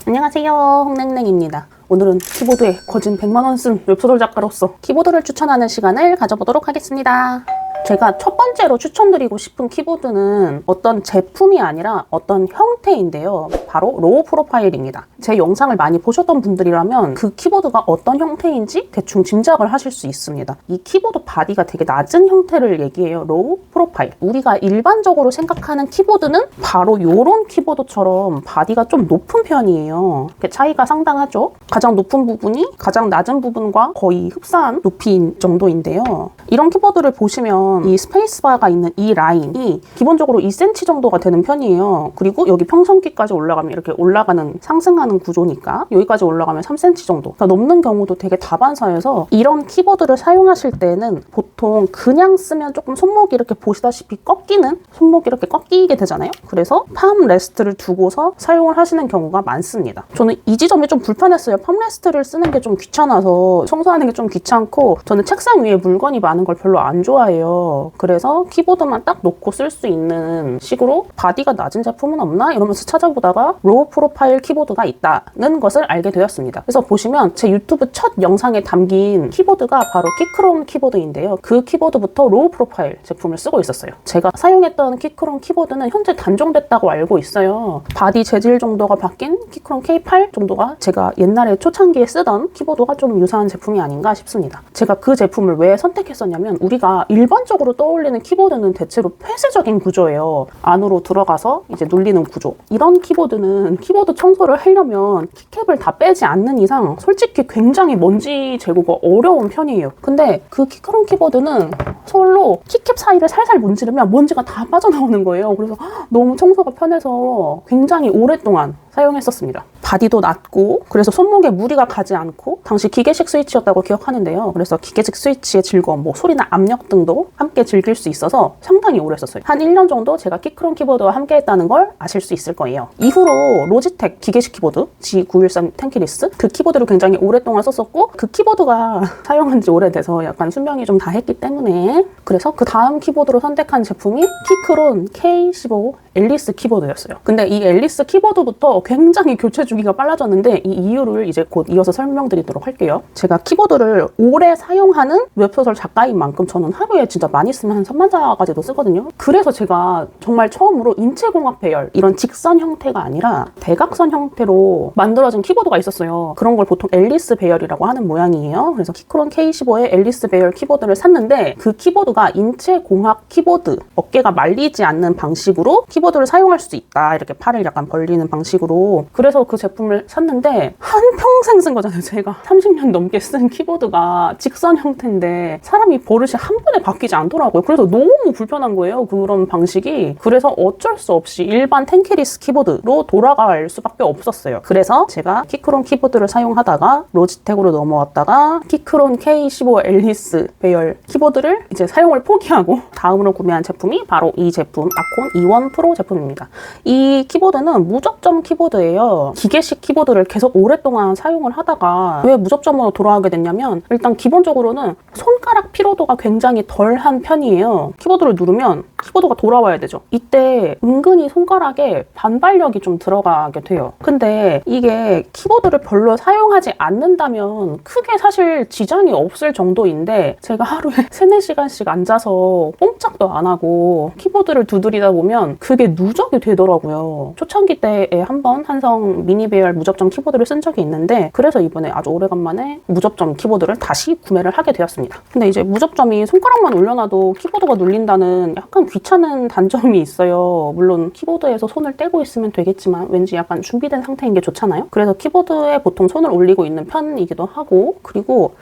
안녕하세요, 홍냉냉입니다. 오늘은 키보드에 거진 100만원 쓴 웹소설 작가로서 키보드를 추천하는 시간을 가져보도록 하겠습니다. 제가 첫 번째로 추천드리고 싶은 키보드는 어떤 제품이 아니라 어떤 형태인데요. 바로 로우 프로파일입니다. 제 영상을 많이 보셨던 분들이라면 그 키보드가 어떤 형태인지 대충 짐작을 하실 수 있습니다. 이 키보드 바디가 되게 낮은 형태를 얘기해요. 로우 프로파일. 우리가 일반적으로 생각하는 키보드는 바로 이런 키보드처럼 바디가 좀 높은 편이에요. 차이가 상당하죠. 가장 높은 부분이 가장 낮은 부분과 거의 흡사한 높이인 정도인데요. 이런 키보드를 보시면 이 스페이스바가 있는 이 라인이 기본적으로 2cm 정도가 되는 편이에요. 그리고 여기 평성키까지 올라가면 이렇게 올라가는 상승하는 구조니까 여기까지 올라가면 3cm 정도 넘는 경우도 되게 다반사여서 이런 키보드를 사용하실 때는 보통 그냥 쓰면 조금 손목이 이렇게 보시다시피 꺾이는 손목이 이렇게 꺾이게 되잖아요. 그래서 팜 레스트를 두고서 사용을 하시는 경우가 많습니다. 저는 이 지점이 좀 불편했어요. 팜 레스트를 쓰는 게 좀 귀찮아서 청소하는 게 좀 귀찮고 저는 책상 위에 물건이 많은 걸 별로 안 좋아해요. 그래서 키보드만 딱 놓고 쓸 수 있는 식으로 바디가 낮은 제품은 없나? 이러면서 찾아보다가 로우 프로파일 키보드가 있다는 것을 알게 되었습니다. 그래서 보시면 제 유튜브 첫 영상에 담긴 키보드가 바로 키크롬 키보드인데요. 그 키보드부터 로우 프로파일 제품을 쓰고 있었어요. 제가 사용했던 키크롬 키보드는 현재 단종됐다고 알고 있어요. 바디 재질 정도가 바뀐 키크롬 K8 정도가 제가 옛날에 초창기에 쓰던 키보드가 좀 유사한 제품이 아닌가 싶습니다. 제가 그 제품을 왜 선택했었냐면 우리가 일반적으로 떠올리는 키보드는 대체로 폐쇄적인 구조예요. 안으로 들어가서 이제 눌리는 구조. 이런 키보드는 키보드 청소를 하려면 키캡을 다 빼지 않는 이상 솔직히 굉장히 먼지 제거가 어려운 편이에요. 근데 그 키크롬 키보드는 솔로 키캡 사이를 살살 문지르면 먼지가 다 빠져나오는 거예요. 그래서 너무 청소가 편해서 굉장히 오랫동안 사용했었습니다. 바디도 낮고 그래서 손목에 무리가 가지 않고 당시 기계식 스위치였다고 기억하는데요. 그래서 기계식 스위치의 즐거움, 소리나 압력 등도 함께 즐길 수 있어서 상당히 오래 썼어요. 한 1년 정도 제가 키크롬 키보드와 함께 했다는 걸 아실 수 있을 거예요. 이후로 로지텍 기계식 키보드 G913 텐키리스 그 키보드를 굉장히 오랫동안 썼었고 그 키보드가 사용한 지 오래돼서 약간 수명이 좀 다 했기 때문에 그래서 그 다음 키보드로 선택한 제품이 키크론 K15 앨리스 키보드였어요. 근데 이 앨리스 키보드부터 굉장히 교체 주기가 빨라졌는데 이 이유를 이제 곧 이어서 설명드리도록 할게요. 제가 키보드를 오래 사용하는 웹소설 작가인 만큼 저는 하루에 진짜 많이 쓰면 한 3만 자까지도 쓰거든요. 그래서 제가 정말 처음으로 인체공학 배열 이런 직선 형태가 아니라 대각선 형태로 만들어진 키보드가 있었어요. 그런 걸 보통 앨리스 배열이라고 하는 모양이에요. 그래서 키크론 K15의 앨리스 배열 키보드를 샀는데 그 키보드가 인체공학 키보드 어깨가 말리지 않는 방식으로 키보드를 사용할 수 있다. 이렇게 팔을 약간 벌리는 방식으로. 그래서 그 제품을 샀는데 한평생 쓴 거잖아요. 제가 30년 넘게 쓴 키보드가 직선 형태인데 사람이 버릇이 한 번에 바뀌지 않더라고요. 그래서 너무 불편한 거예요. 그런 방식이. 그래서 어쩔 수 없이 일반 텐키리스 키보드로 돌아갈 수밖에 없었어요. 그래서 제가 키크론 키보드를 사용하다가 로지텍으로 넘어왔다가 키크론 K15 앨리스 배열 키보드를 이제 사용을 포기하고 다음으로 구매한 제품이 바로 이 제품 아콘 E1 프로 제품입니다. 이 키보드는 무접점 키보드예요. 기계식 키보드를 계속 오랫동안 사용을 하다가 왜 무접점으로 돌아가게 됐냐면 일단 기본적으로는 손가락 피로도가 굉장히 덜한 편이에요. 키보드를 누르면 키보드가 돌아와야 되죠. 이때 은근히 손가락에 반발력이 좀 들어가게 돼요. 근데 이게 키보드를 별로 사용하지 않는다면 크게 사실 지장이 없을 정도인데 제가 하루에 3-4시간씩 앉아서 꼼짝도 안 하고 키보드를 두드리다 보면 그게 누적이 되더라고요. 초창기 때에 한번 한성 미니 배열 무접점 키보드를 쓴 적이 있는데 그래서 이번에 아주 오래간만에 무접점 키보드를 다시 구매를 하게 되었습니다. 근데 이제 무접점이 손가락만 올려놔도 키보드가 눌린다는 약간 귀찮은 단점이 있어요. 물론 키보드에서 손을 떼고 있으면 되겠지만 왠지 약간 준비된 상태인 게 좋잖아요. 그래서 키보드에 보통 손을 올리고 있는 편이기도 하고 그리고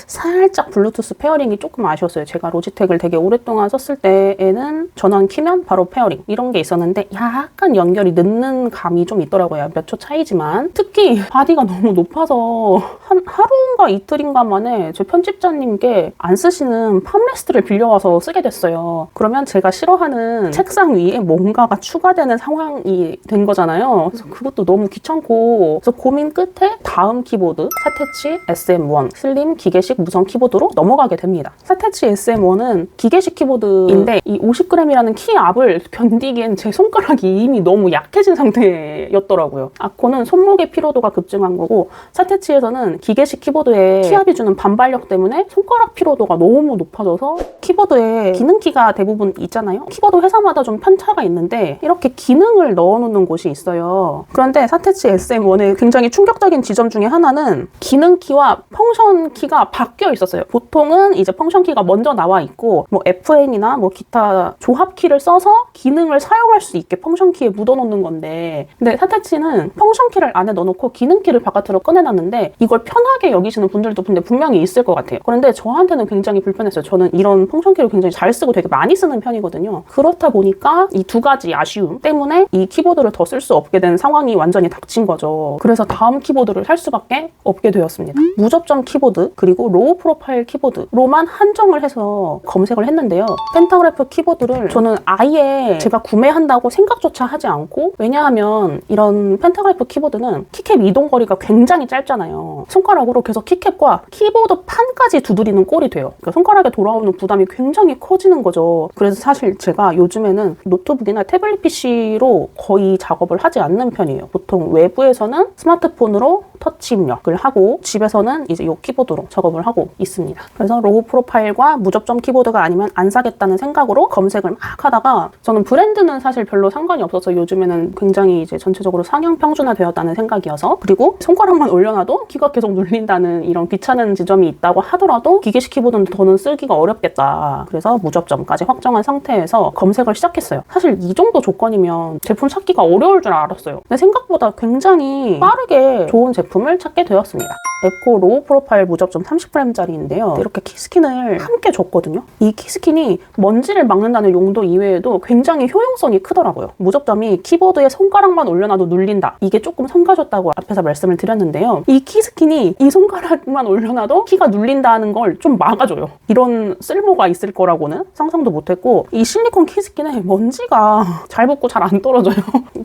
살짝 블루투스 페어링이 조금 아쉬웠어요. 제가 로지텍을 되게 오랫동안 썼을 때에는 전원 키면 바로 페어링 이런 게 있었는데 약간 연결이 늦는 감이 좀 있더라고요. 몇 초 차이지만 특히 바디가 너무 높아서 한 하루인가 이틀인가 만에 제 편집자님께 안 쓰시는 팜레스트를 빌려와서 쓰게 됐어요. 그러면 제가 싫어하는 책상 위에 뭔가가 추가되는 상황이 된 거잖아요. 그래서 그것도 너무 귀찮고 그래서 고민 끝에 다음 키보드 사테치 SM1 슬림 기계식 무선 키보드로 넘어가게 됩니다. 사테치 SM1은 기계식 키보드인데 이 50g이라는 키 압을 견디기엔 제 손가락이 이미 너무 약해진 상태였던 느꼈더라고요. 아코는 손목의 피로도가 급증한 거고 사테치에서는 기계식 키보드에 키압이 주는 반발력 때문에 손가락 피로도가 너무 높아져서 키보드에 기능키가 대부분 있잖아요. 키보드 회사마다 좀 편차가 있는데 이렇게 기능을 넣어놓는 곳이 있어요. 그런데 사테치 SM1의 굉장히 충격적인 지점 중에 하나는 기능키와 펑션키가 바뀌어 있었어요. 보통은 이제 펑션키가 먼저 나와 있고 뭐 FN이나 뭐 기타 조합키를 써서 기능을 사용할 수 있게 펑션키에 묻어놓는 건데, 근데 사테치는 펑션키를 안에 넣어놓고 기능키를 바깥으로 꺼내놨는데 이걸 편하게 여기시는 분들도 근데 분명히 있을 것 같아요. 그런데 저한테는 굉장히 불편했어요. 저는 이런 펑션키를 굉장히 잘 쓰고 되게 많이 쓰는 편이거든요. 그렇다 보니까 이 두 가지 아쉬움 때문에 이 키보드를 더 쓸 수 없게 된 상황이 완전히 닥친 거죠. 그래서 다음 키보드를 살 수밖에 없게 되었습니다. 무접점 키보드 그리고 로우 프로파일 키보드로만 한정을 해서 검색을 했는데요. 펜타그래프 키보드를 저는 아예 제가 구매한다고 생각조차 하지 않고, 왜냐하면 이런 펜타그래프 키보드는 키캡 이동 거리가 굉장히 짧잖아요. 손가락으로 계속 키캡과 키보드 판까지 두드리는 꼴이 돼요. 그러니까 손가락에 돌아오는 부담이 굉장히 커지는 거죠. 그래서 사실 제가 요즘에는 노트북이나 태블릿 PC로 거의 작업을 하지 않는 편이에요. 보통 외부에서는 스마트폰으로 터치 입력을 하고 집에서는 이제 이 키보드로 작업을 하고 있습니다. 그래서 로우 프로파일과 무접점 키보드가 아니면 안 사겠다는 생각으로 검색을 막 하다가, 저는 브랜드는 사실 별로 상관이 없어서 요즘에는 굉장히 이제 전체적으로 상향 평준화되었다는 생각이어서, 그리고 손가락만 올려놔도 키가 계속 눌린다는 이런 귀찮은 지점이 있다고 하더라도 기계식 키보드는 더는 쓰기가 어렵겠다. 그래서 무접점까지 확정한 상태에서 검색을 시작했어요. 사실 이 정도 조건이면 제품 찾기가 어려울 줄 알았어요. 근데 생각보다 굉장히 빠르게 좋은 제품을 찾게 되었습니다. 에코 로우 프로파일 무접점 30g짜리인데요. 이렇게 키스킨을 함께 줬거든요. 이 키스킨이 먼지를 막는다는 용도 이외에도 굉장히 효용성이 크더라고요. 무접점이 키보드에 손가락만 올려놔도 눌린다. 이게 조금 성가셨다고 앞에서 말씀을 드렸는데요. 이 키스킨이 이 손가락만 올려놔도 키가 눌린다는 걸 좀 막아줘요. 이런 쓸모가 있을 거라고는 상상도 못했고, 이 실리콘 키스킨에 먼지가 잘 붙고 잘 안 떨어져요.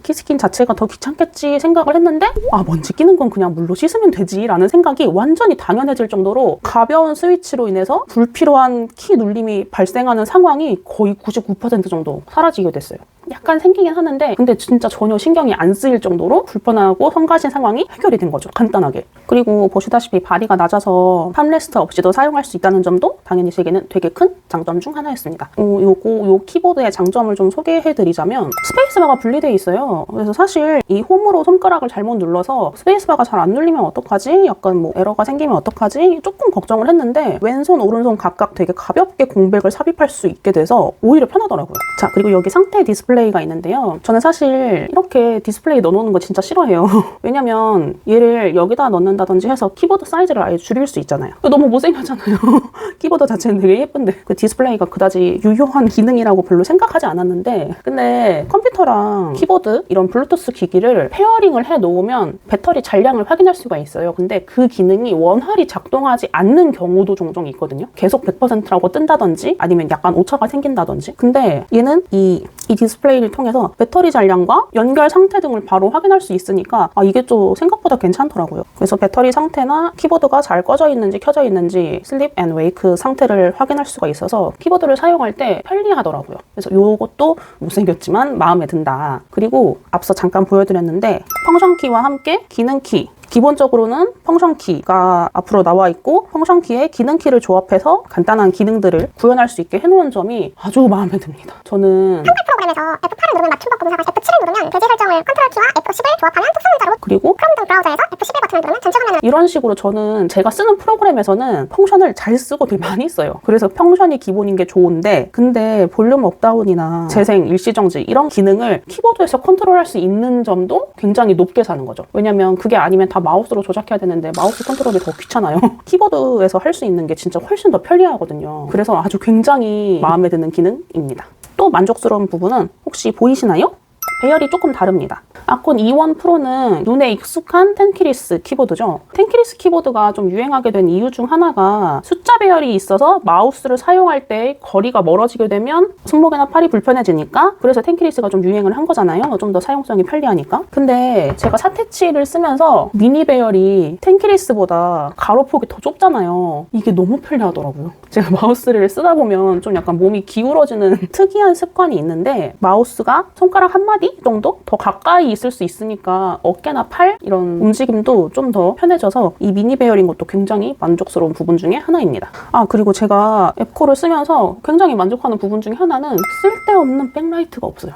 키스킨 자체가 더 귀찮겠지 생각을 했는데, 아, 먼지 끼는 건 그냥 물로 씻으면 되지 라는 생각이 완전히 당연해질 정도로 가벼운 스위치로 인해서 불필요한 키 눌림이 발생하는 상황이 거의 99% 정도 사라지게 됐어요. 약간 생기긴 하는데 근데 진짜 전혀 신경이 안 쓰일 정도로 불편하고 성가신 상황이 해결이 된 거죠. 간단하게. 그리고 보시다시피 바리가 낮아서 팜레스트 없이도 사용할 수 있다는 점도 당연히 제게는 되게 큰 장점 중 하나였습니다. 요 키보드의 장점을 좀 소개해드리자면 스페이스바가 분리되어 있어요. 그래서 사실 이 홈으로 손가락을 잘못 눌러서 스페이스바가 잘 안 눌리면 어떡하지? 약간 뭐 에러가 생기면 어떡하지? 조금 걱정을 했는데 왼손 오른손 각각 되게 가볍게 공백을 삽입할 수 있게 돼서 오히려 편하더라고요. 자, 그리고 여기 상태 디스플레이가 있는데요. 저는 사실 이렇게 디스플레이 넣어놓는 거 진짜 싫어해요. 왜냐면 얘를 여기다 넣는다든지 해서 키보드 사이즈를 아예 줄일 수 있잖아요. 너무 못생겼잖아요. 키보드 자체는 되게 예쁜데 그 디스플레이가 그다지 유효한 기능이라고 별로 생각하지 않았는데, 근데 컴퓨터랑 키보드 이런 블루투스 기기를 페어링을 해 놓으면 배터리 잔량을 확인할 수가 있어요. 근데 그 기능이 원활히 작동하지 않는 경우도 종종 있거든요. 계속 100%라고 뜬다든지 아니면 약간 오차가 생긴다든지. 근데 얘는 이 디스플레이를 통해서 배터리 잔량과 연결 상태 등을 바로 확인할 수 있으니까 이게 좀 생각보다 괜찮더라고요. 그래서 배터리 상태나 키보드가 잘 꺼져 있는지 켜져 있는지 슬립 앤 웨이크 상태를 확인할 수가 있어서 키보드를 사용할 때 편리하더라고요. 그래서 이것도 못생겼지만 마음에 든다. 그리고 앞서 잠깐 보여드렸는데 펑션키와 함께 기능키, 기본적으로는 펑션키가 앞으로 나와 있고 펑션키에 기능키를 조합해서 간단한 기능들을 구현할 수 있게 해놓은 점이 아주 마음에 듭니다. 저는 한글 프로그램에서 F8을 누르면 맞춤법 검사가 F7을 누르면 배제 설정을 컨트롤키와 F10을 조합하면 특수 문자로, 그리고 크롬 등 브라우저에서 F11 버튼을 누르면 전체 화면을, 이런 식으로 저는 제가 쓰는 프로그램에서는 펑션을 잘 쓰고 되게 많이 써요. 그래서 펑션이 기본인 게 좋은데, 근데 볼륨 업다운이나 재생, 일시정지 이런 기능을 키보드에서 컨트롤할 수 있는 점도 굉장히 높게 사는 거죠. 왜냐면 그게 아니면 다 마우스로 조작해야 되는데 마우스 컨트롤이 더 귀찮아요. 키보드에서 할 수 있는 게 진짜 훨씬 더 편리하거든요. 그래서 아주 굉장히 마음에 드는 기능입니다. 또 만족스러운 부분은 혹시 보이시나요? 배열이 조금 다릅니다. 아콘 E1 프로는 눈에 익숙한 텐키리스 키보드죠. 텐키리스 키보드가 좀 유행하게 된 이유 중 하나가 숫자 배열이 있어서 마우스를 사용할 때 거리가 멀어지게 되면 손목이나 팔이 불편해지니까, 그래서 텐키리스가 좀 유행을 한 거잖아요. 좀 더 사용성이 편리하니까. 근데 제가 사테치를 쓰면서 미니 배열이 텐키리스보다 가로폭이 더 좁잖아요. 이게 너무 편리하더라고요. 제가 마우스를 쓰다 보면 좀 약간 몸이 기울어지는 특이한 습관이 있는데 마우스가 손가락 한 마디 여기 정도 더 가까이 있을 수 있으니까 어깨나 팔 이런 움직임도 좀 더 편해져서 이 미니 배열인 것도 굉장히 만족스러운 부분 중에 하나입니다. 그리고 제가 앱코를 쓰면서 굉장히 만족하는 부분 중에 하나는 쓸데없는 백라이트가 없어요.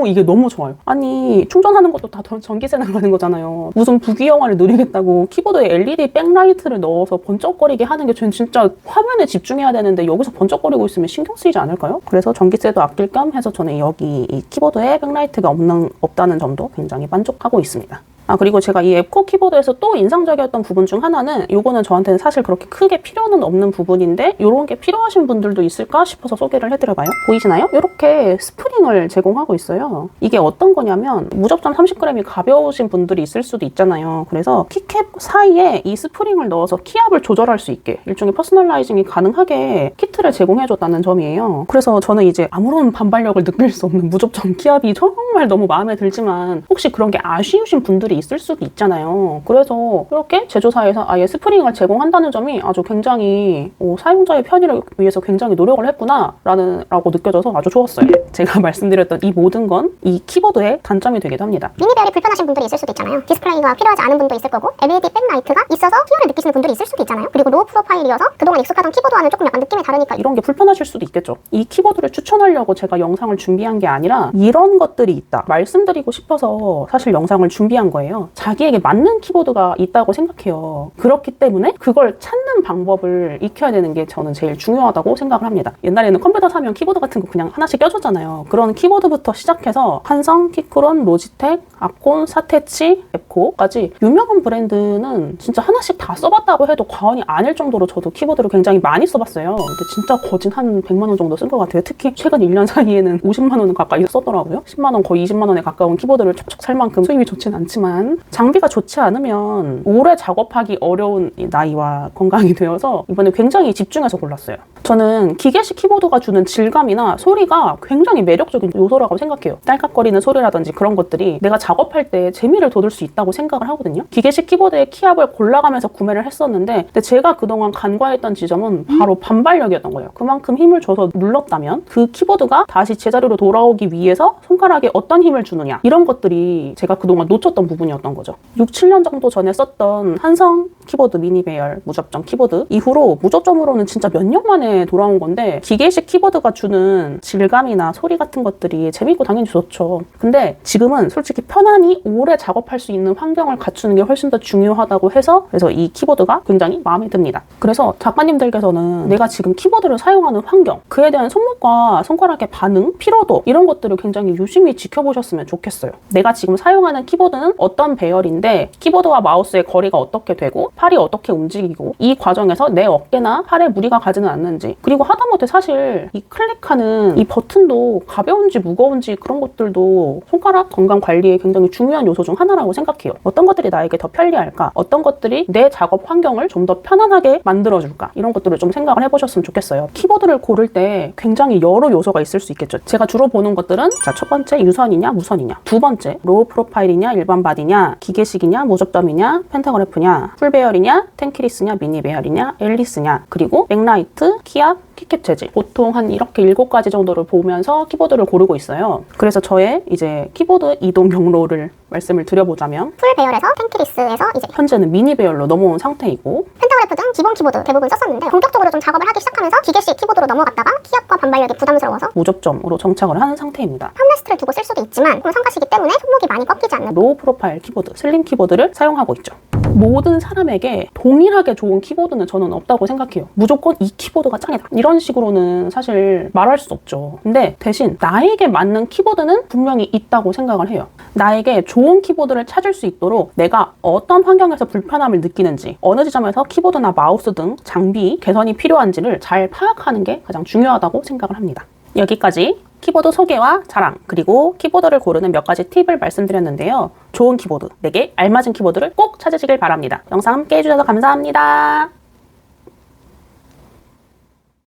이게 너무 좋아요. 아니 충전하는 것도 다 전기세 나가는 거잖아요. 무슨 부귀영화를 누리겠다고 키보드에 LED 백라이트를 넣어서 번쩍거리게 하는 게 저는 진짜 화면에 집중해야 되는데 여기서 번쩍거리고 있으면 신경 쓰이지 않을까요? 그래서 전기세도 아낄 겸 해서 저는 여기 이 키보드에 백라이트가 없다는 점도 굉장히 만족하고 있습니다. 그리고 제가 이 앱코 키보드에서 또 인상적이었던 부분 중 하나는 이거는 저한테는 사실 그렇게 크게 필요는 없는 부분인데 이런 게 필요하신 분들도 있을까 싶어서 소개를 해드려봐요. 보이시나요? 이렇게 스프링을 제공하고 있어요. 이게 어떤 거냐면 무접점 30g이 가벼우신 분들이 있을 수도 있잖아요. 그래서 키캡 사이에 이 스프링을 넣어서 키압을 조절할 수 있게 일종의 퍼스널라이징이 가능하게 키트를 제공해줬다는 점이에요. 그래서 저는 이제 아무런 반발력을 느낄 수 없는 무접점 키압이 정말 너무 마음에 들지만 혹시 그런 게 아쉬우신 분들이 있을 수도 있잖아요. 그래서 이렇게 제조사에서 아예 스프링을 제공한다는 점이 아주 굉장히 사용자의 편의를 위해서 굉장히 노력을 했구나 라고 느껴져서 아주 좋았어요. 제가 말씀드렸던 이 모든 건 이 키보드의 단점이 되기도 합니다. 미니 배열이 불편하신 분들이 있을 수도 있잖아요. 디스플레이가 필요하지 않은 분도 있을 거고 LED 백라이트가 있어서 희열을 느끼시는 분들이 있을 수도 있잖아요. 그리고 로우 프로파일이어서 그동안 익숙하던 키보드와는 조금 약간 느낌이 다르니까 이런 게 불편하실 수도 있겠죠. 이 키보드를 추천하려고 제가 영상을 준비한 게 아니라 이런 것들이 있다 말씀드리고 싶어서 사실 영상을 준비한 거예요. 자기에게 맞는 키보드가 있다고 생각해요. 그렇기 때문에 그걸 찾는 방법을 익혀야 되는 게 저는 제일 중요하다고 생각을 합니다. 옛날에는 컴퓨터 사면 키보드 같은 거 그냥 하나씩 껴줬잖아요. 그런 키보드부터 시작해서 한성, 키크론, 로지텍, 아콘, 사테치, 앱코까지 유명한 브랜드는 진짜 하나씩 다 써봤다고 해도 과언이 아닐 정도로 저도 키보드를 굉장히 많이 써봤어요. 근데 진짜 거진 한 100만 원 정도 쓴 것 같아요. 특히 최근 1년 사이에는 50만 원 가까이 썼더라고요. 10만 원, 거의 20만 원에 가까운 키보드를 촉촉 살 만큼 수입이 좋진 않지만 장비가 좋지 않으면 오래 작업하기 어려운 나이와 건강이 되어서 이번에 굉장히 집중해서 골랐어요. 저는 기계식 키보드가 주는 질감이나 소리가 굉장히 매력적인 요소라고 생각해요. 딸깍거리는 소리라든지 그런 것들이 내가 작업할 때 재미를 돋을 수 있다고 생각을 하거든요. 기계식 키보드의 키압을 골라가면서 구매를 했었는데 근데 제가 그동안 간과했던 지점은 바로 반발력이었던 거예요. 그만큼 힘을 줘서 눌렀다면 그 키보드가 다시 제자리로 돌아오기 위해서 손가락에 어떤 힘을 주느냐 이런 것들이 제가 그동안 놓쳤던 부분이었던 거죠. 6, 7년 정도 전에 썼던 한성 키보드 미니 배열 무접점 키보드 이후로 무접점으로는 진짜 몇 년 만에 돌아온 건데 기계식 키보드가 주는 질감이나 소리 같은 것들이 재밌고 당연히 좋죠. 근데 지금은 솔직히 편안히 오래 작업할 수 있는 환경을 갖추는 게 훨씬 더 중요하다고 해서 그래서 이 키보드가 굉장히 마음에 듭니다. 그래서 작가님들께서는 내가 지금 키보드를 사용하는 환경, 그에 대한 손목과 손가락의 반응, 피로도 이런 것들을 굉장히 유심히 지켜보셨으면 좋겠어요. 내가 지금 사용하는 키보드는 어떤 배열인데 키보드와 마우스의 거리가 어떻게 되고 팔이 어떻게 움직이고 이 과정에서 내 어깨나 팔에 무리가 가지는 않는지 그리고 하다못해 사실 이 클릭하는 이 버튼도 가벼운지 무거운지 그런 것들도 손가락 건강 관리에 굉장히 중요한 요소 중 하나라고 생각해요. 어떤 것들이 나에게 더 편리할까? 어떤 것들이 내 작업 환경을 좀 더 편안하게 만들어줄까? 이런 것들을 좀 생각을 해보셨으면 좋겠어요. 키보드를 고를 때 굉장히 여러 요소가 있을 수 있겠죠. 제가 주로 보는 것들은 첫 번째 유선이냐 무선이냐, 두 번째 로우 프로파일이냐 일반 바디냐, 기계식이냐 무접점이냐, 펜타그래프냐, 풀 배열이냐, 텐키리스냐, 미니 배열이냐, 앨리스냐, 그리고 백라이트, 키압, 키캡 재질 보통 한 이렇게 7가지 정도를 보면서 키보드를 고르고 있어요. 그래서 저의 이제 키보드 이동 경로를 말씀을 드려보자면 풀 배열에서 텐키리스에서 이제 현재는 미니 배열로 넘어온 상태이고 펜타그래프 등 기본 키보드 대부분 썼었는데 본격적으로 좀 작업을 하기 시작하면서 기계식 키보드로 넘어갔다가 키압과 반발력이 부담스러워서 무접점으로 정착을 하는 상태입니다. 팜레스트를 두고 쓸 수도 있지만 성가시기 때문에 손목이 많이 꺾이지 않는 로우 프로파일 키보드, 슬림 키보드를 사용하고 있죠. 모든 사람에게 동일하게 좋은 키보드는 저는 없다고 생각해요. 무조건 이 키보드가 짱이다. 이런 식으로는 사실 말할 수 없죠. 근데 대신 나에게 맞는 키보드는 분명히 있다고 생각을 해요. 나에게 좋은 키보드를 찾을 수 있도록 내가 어떤 환경에서 불편함을 느끼는지 어느 지점에서 키보드나 마우스 등 장비 개선이 필요한지를 잘 파악하는 게 가장 중요하다고 생각을 합니다. 여기까지 키보드 소개와 자랑 그리고 키보드를 고르는 몇 가지 팁을 말씀드렸는데요. 좋은 키보드, 내게 알맞은 키보드를 꼭 찾으시길 바랍니다. 영상 함께 해주셔서 감사합니다.